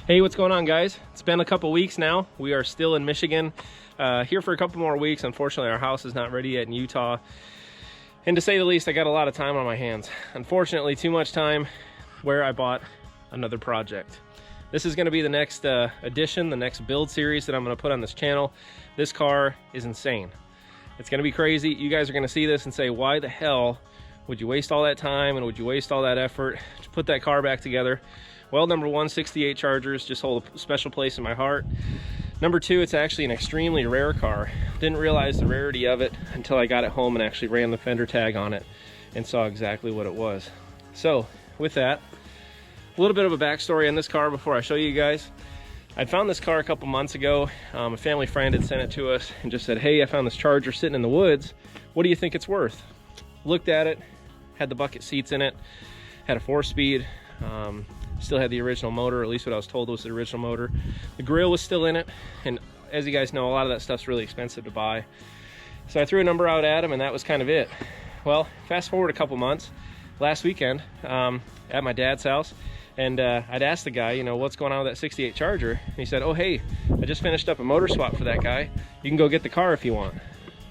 Hey, what's going on, guys? It's been a couple weeks now. We are still in Michigan, here for a couple more weeks. Unfortunately, our house is not ready yet in Utah. And to say the least, I got a lot of time on my hands. Unfortunately, too much time where I bought another project. This is gonna be the next addition, the next build series that I'm gonna put on this channel. This car is insane. It's gonna be crazy. You guys are gonna see this and say, why the hell would you waste all that time and would you waste all that effort to put that car back together? Well, number one, 68 Chargers just hold a special place in my heart. Number two, it's actually an extremely rare car. Didn't realize the rarity of it until I got it home and actually ran the fender tag on it and saw exactly what it was. So with that, a little bit of a backstory on this car before I show you guys. I found this car a couple months ago. A family friend had sent it to us and just said, hey, I found this Charger sitting in the woods. What do you think it's worth? Looked at it, had the bucket seats in it, had a 4-speed, still had the original motor, or at least what I was told was the original motor. The grill was still in it, and as you guys know, a lot of that stuff's really expensive to buy. So I threw a number out at him, and that was kind of it. Well, fast forward a couple months, last weekend at my dad's house, and I'd asked the guy, you know, what's going on with that 68 Charger? And he said, oh, hey, I just finished up a motor swap for that guy. You can go get the car if you want.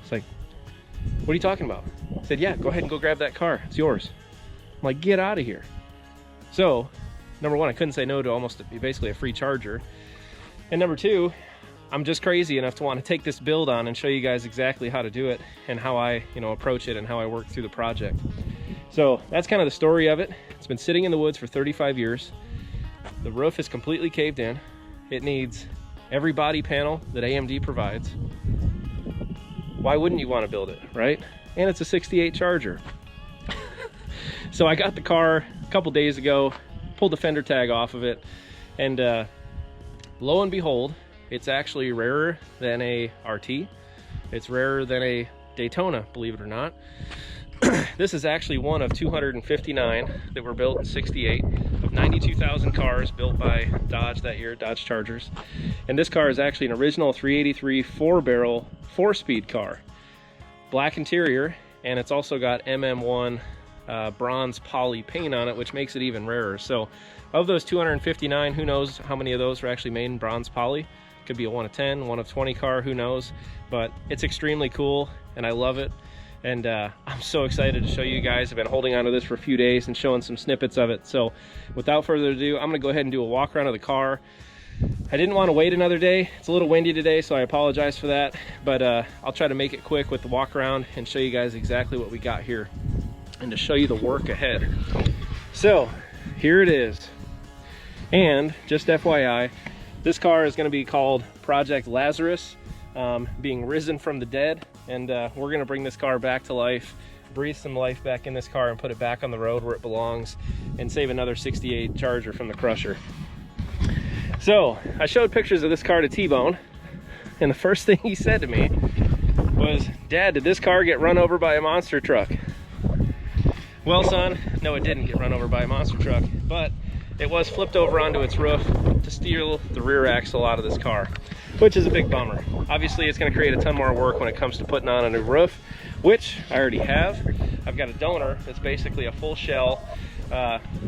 It's like, what are you talking about? I said, yeah, go ahead and go grab that car. It's yours. I'm like, get out of here. So, number one, I couldn't say no to almost basically a free Charger. And number two, I'm just crazy enough to want to take this build on and show you guys exactly how to do it and how I, approach it and how I work through the project. So that's kind of the story of it. It's been sitting in the woods for 35 years. The roof is completely caved in. It needs every body panel that AMD provides. Why wouldn't you want to build it, right? And it's a 68 Charger. So I got the car a couple days ago, pulled the fender tag off of it, and lo and behold, it's actually rarer than a RT. It's rarer than a Daytona, believe it or not. This is actually one of 259 that were built in 68 of 92,000 cars built by Dodge that year, Dodge Chargers. And this car is actually an original 383 4-barrel 4-speed car. Black interior, and it's also got MM1 bronze poly paint on it, which makes it even rarer. So of those 259, who knows how many of those were actually made in bronze poly? Could be a 1 of 10, 1 of 20 car, who knows? But it's extremely cool and I love it. And I'm so excited to show you guys. I've been holding on to this for a few days and showing some snippets of it. So without further ado, I'm gonna go ahead and do a walk around of the car. I didn't want to wait another day. It's a little windy today, so I apologize for that. But I'll try to make it quick with the walk around and show you guys exactly what we got here and to show you the work ahead. So here it is. And just FYI, this car is gonna be called Project Lazarus, being risen from the dead. And we're gonna bring this car back to life, breathe some life back in this car and put it back on the road where it belongs and save another 68 Charger from the crusher. So I showed pictures of this car to T-Bone, and the first thing he said to me was, Dad, did this car get run over by a monster truck? Well, son, no, it didn't get run over by a monster truck, but it was flipped over onto its roof to steal the rear axle out of this car, which is a big bummer. Obviously, it's gonna create a ton more work when it comes to putting on a new roof, which I already have. I've got a donor that's basically a full shell,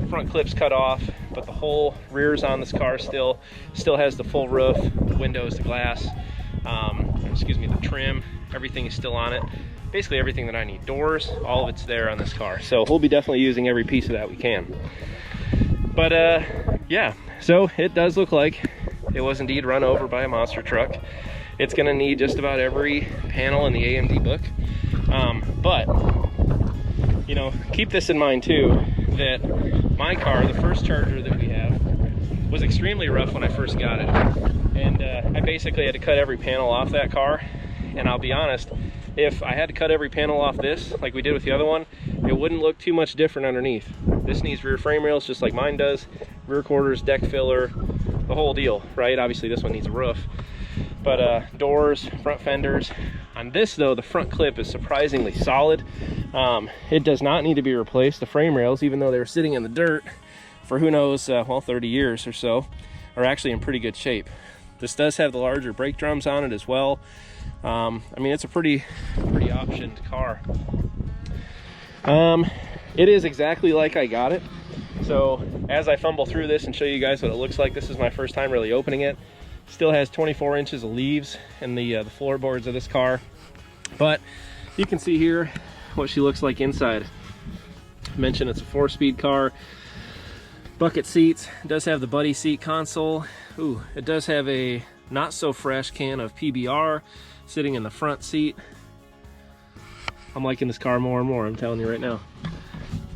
front clips cut off, but the whole rear's on this car still has the full roof, the windows, the glass, the trim, everything is still on it. Basically everything that I need, doors, all of it's there on this car. So we'll be definitely using every piece of that we can. But yeah, so it does look like it was indeed run over by a monster truck. It's gonna need just about every panel in the AMD book. But, keep this in mind too, that my car, the first Charger that we have, was extremely rough when I first got it. And I basically had to cut every panel off that car. And I'll be honest, if I had to cut every panel off this, like we did with the other one, it wouldn't look too much different underneath. This needs rear frame rails just like mine does, rear quarters, deck filler, the whole deal, right? Obviously this one needs a roof. But doors, front fenders. On this though, the front clip is surprisingly solid. It does not need to be replaced. The frame rails, even though they were sitting in the dirt for who knows, 30 years or so, are actually in pretty good shape. This does have the larger brake drums on it as well. I mean, it's a pretty optioned car. It is exactly like I got it. So as I fumble through this and show you guys what it looks like, this is my first time really opening it. Still has 24 inches of leaves in the floorboards of this car, but you can see here what she looks like inside. I mentioned it's a 4-speed car. Bucket seats. It does have the buddy seat console. Ooh, it does have a not so fresh can of PBR sitting in the front seat. I'm liking this car more and more, I'm telling you right now.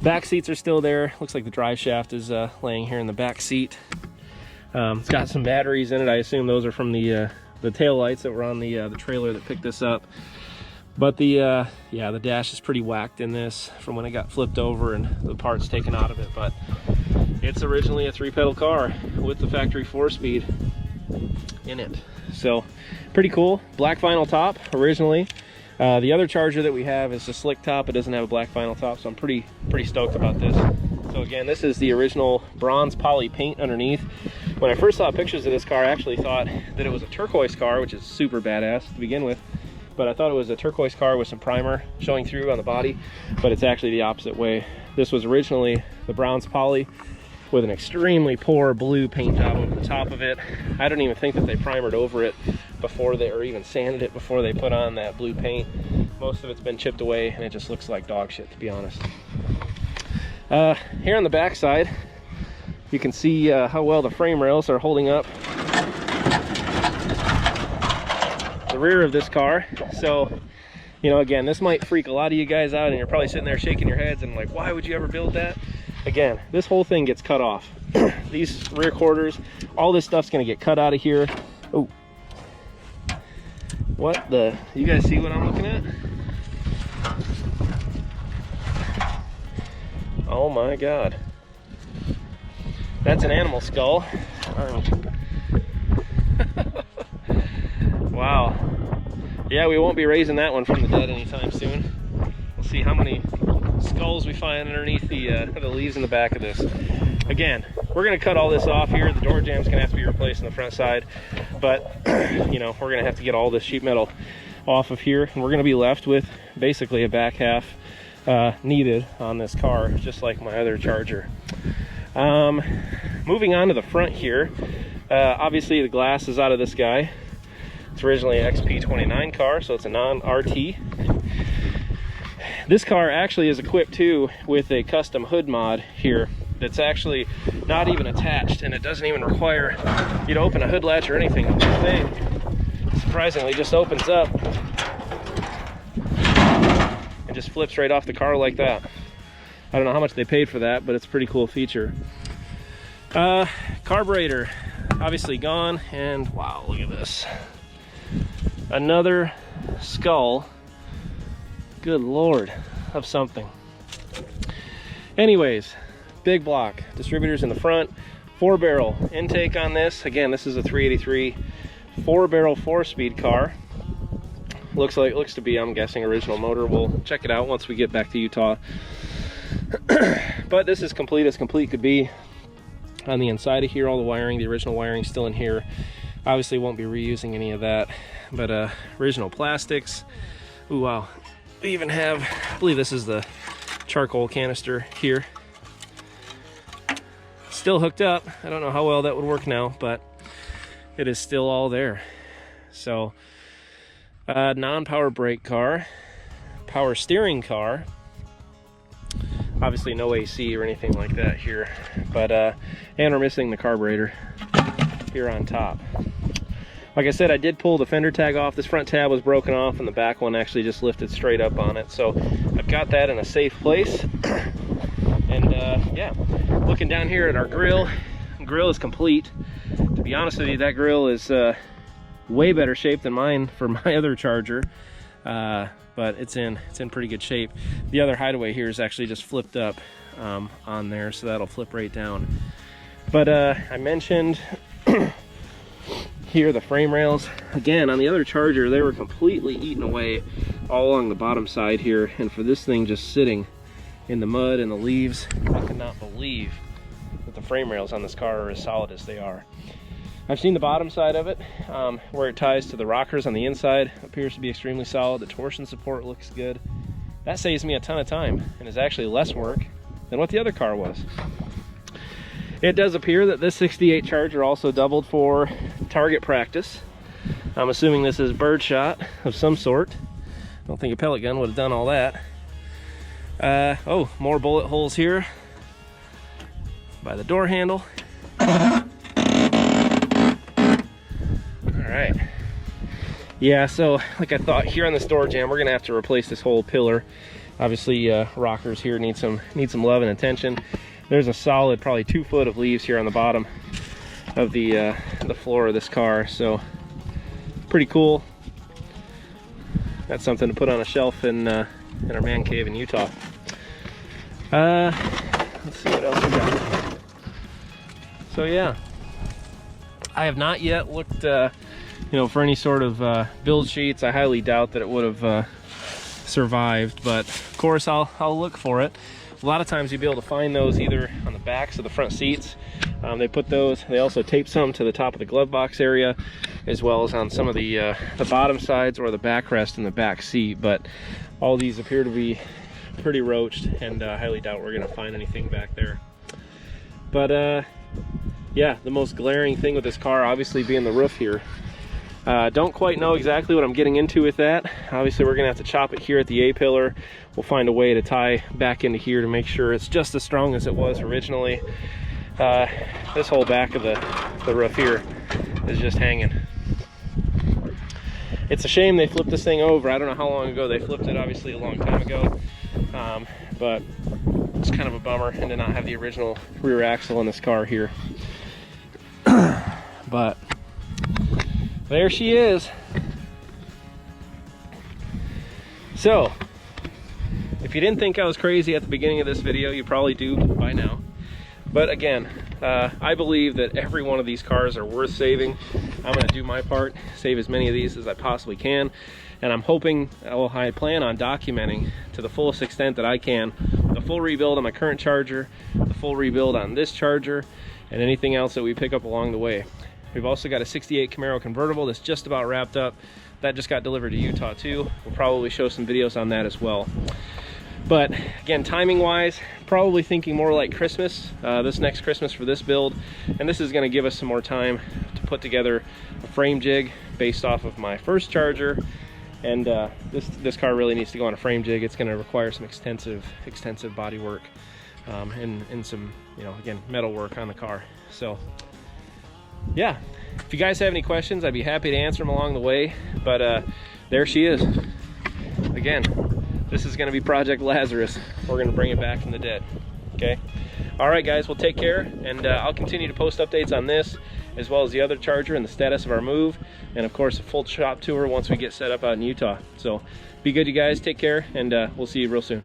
Back seats are still there. Looks like the drive shaft is laying here in the back seat. It's got some batteries in it. I assume those are from the tail lights that were on the trailer that picked this up. But the dash is pretty whacked in this from when it got flipped over and the parts taken out of it. But it's originally a 3-pedal car with the factory 4-speed in it. So pretty cool. Black vinyl top originally. The other Charger that we have is a slick top. It doesn't have a black vinyl top, so I'm pretty stoked about this. So again, this is the original bronze poly paint underneath. When I first saw pictures of this car, I actually thought that it was a turquoise car, which is super badass to begin with. But I thought it was a turquoise car with some primer showing through on the body, but it's actually the opposite way. This was originally the bronze poly with an extremely poor blue paint job over the top of it. I don't even think that they primered over it before they, or even sanded it before they put on that blue paint. Most of it's been chipped away and it just looks like dog shit, to be honest. Here on the back side, you can see how well the frame rails are holding up the rear of this car. So, you know, again, this might freak a lot of you guys out and you're probably sitting there shaking your heads and like, why would you ever build that? Again, this whole thing gets cut off. These rear quarters, all this stuff's gonna get cut out of here. Oh, what the, you guys see what I'm looking at? Oh my God. That's an animal skull. Wow. Yeah, we won't be raising that one from the dead anytime soon. We'll see how many skulls we find underneath the leaves in the back of this. Again, we're gonna cut all this off here. The door jam's gonna have to be replaced on the front side, but you know, we're gonna have to get all this sheet metal off of here, and we're gonna be left with basically a back half needed on this car, just like my other Charger. Moving on to the front here, obviously the glass is out of this guy. It's originally an XP29 car, so it's a non-RT. This car actually is equipped too with a custom hood mod here that's actually not even attached, and it doesn't even require you to open a hood latch or anything. The thing surprisingly just opens up and just flips right off the car like that. I don't know how much they paid for that, but it's a pretty cool feature. Carburetor obviously gone, and wow, look at this. Another skull, good Lord, of something. Anyways, big block, distributors in the front, 4-barrel intake on this. Again, this is a 383 4-barrel 4-speed car. Looks to be, I'm guessing, original motor. We'll check it out once we get back to Utah. But this is complete as complete could be. On the inside of here, all the wiring, the original wiring, still in here. Obviously won't be reusing any of that, but original plastics. Ooh, wow. We even have, I believe this is the charcoal canister here. Still hooked up. I don't know how well that would work now, but it is still all there. So, non-power brake car, power steering car. Obviously no AC or anything like that here, but and we're missing the carburetor here on top. Like I said, I did pull the fender tag off. This front tab was broken off and the back one actually just lifted straight up on it. So I've got that in a safe place. And yeah, looking down here at our grill, the grill is complete. To be honest with you, that grill is way better shape than mine for my other Charger. But it's in pretty good shape. The other hideaway here is actually just flipped up on there, so that'll flip right down. But I mentioned here the frame rails. Again, on the other Charger, they were completely eaten away all along the bottom side here, and for this thing just sitting in the mud and the leaves, I cannot believe that the frame rails on this car are as solid as they are. I've seen the bottom side of it, where it ties to the rockers on the inside. Appears to be extremely solid. The torsion support looks good. That saves me a ton of time and is actually less work than what the other car was. It does appear that this 68 Charger also doubled for target practice. I'm assuming this is birdshot of some sort. I don't think a pellet gun would have done all that. Oh, more bullet holes here by the door handle. All right. Yeah, so like I thought, here on this door jamb, we're gonna have to replace this whole pillar. Obviously, rockers here need some love and attention. There's a solid, probably 2 foot of leaves here on the bottom of the floor of this car. So pretty cool. That's something to put on a shelf in our man cave in Utah. Let's see what else we got. So yeah, I have not yet looked, you know, for any sort of build sheets. I highly doubt that it would have survived, but of course I'll look for it. A lot of times you'll be able to find those either on the backs of the front seats. They put those. They also tape some to the top of the glove box area, as well as on some of the bottom sides or the backrest in the back seat. But all these appear to be pretty roached, and I highly doubt we're going to find anything back there. But yeah, the most glaring thing with this car obviously being the roof here. Don't quite know exactly what I'm getting into with that. Obviously we're gonna have to chop it here at the A-pillar. We'll find a way to tie back into here to make sure it's just as strong as it was originally. This whole back of the roof here is just hanging. It's a shame they flipped this thing over. I don't know how long ago they flipped it, obviously a long time ago. But it's kind of a bummer, and to not have the original rear axle on this car here. But there she is. So, if you didn't think I was crazy at the beginning of this video, you probably do by now. But again, I believe that every one of these cars are worth saving. I'm gonna do my part, save as many of these as I possibly can. And I'm hoping, well, I plan on documenting to the fullest extent that I can, the full rebuild on my current Charger, the full rebuild on this Charger, and anything else that we pick up along the way. We've also got a 68 Camaro convertible that's just about wrapped up. That just got delivered to Utah too. We'll probably show some videos on that as well. But again, timing wise, probably thinking more like Christmas, this next Christmas for this build. And this is gonna give us some more time to put together a frame jig based off of my first Charger. And this car really needs to go on a frame jig. It's gonna require some extensive body work and some, you know, again, metal work on the car. So yeah, if you guys have any questions, I'd be happy to answer them along the way. But there she is. Again, this is gonna be Project Lazarus. We're gonna bring it back from the dead, okay? All right, guys, well, take care, and I'll continue to post updates on this, as well as the other Charger and the status of our move, and of course, a full shop tour once we get set up out in Utah. So be good, you guys, take care, and we'll see you real soon.